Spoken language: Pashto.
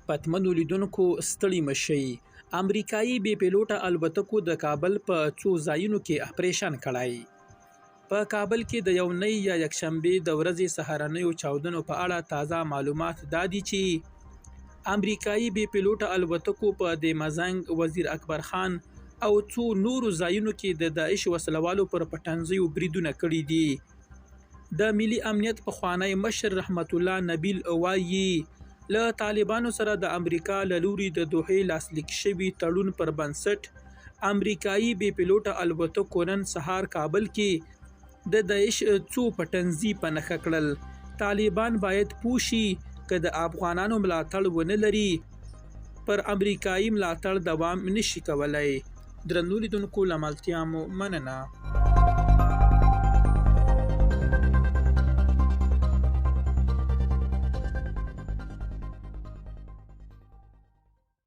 پتمنو لیدونکو ستړي مشئ، امریکایي بې پیلوټه الوتکو د کابل په څو ځایونو کې اپریشن کړی. په کابل کې د یونۍ یا یکشنبې د ورځې سهارنیو چاودنو په اړه تازه معلومات دا دي چې امریکایي بې پیلوټه الوتکو په د مزنګ، وزیر اکبر خان او څو نورو ځایونو کې د داعش وسلوالو پر پټنځیو بریدونه کړي دي. د ملي امنیت پخوانی مشر رحمت الله نبیل وایي له طالبانو سره د امریکا له لوري د دوحې لاسلیک شوي تړون پر بنسټ امریکایي بې پیلوټه الوتکو نن سهار کابل کې د داعش څو پټنځي په نښه کړل. طالبان باید پوه شي که د افغانانو ملاتړ ونه لري پر امریکایي ملاتړ دوام نشي کولی. درنو لیدونکو له ملتیا مو مننه.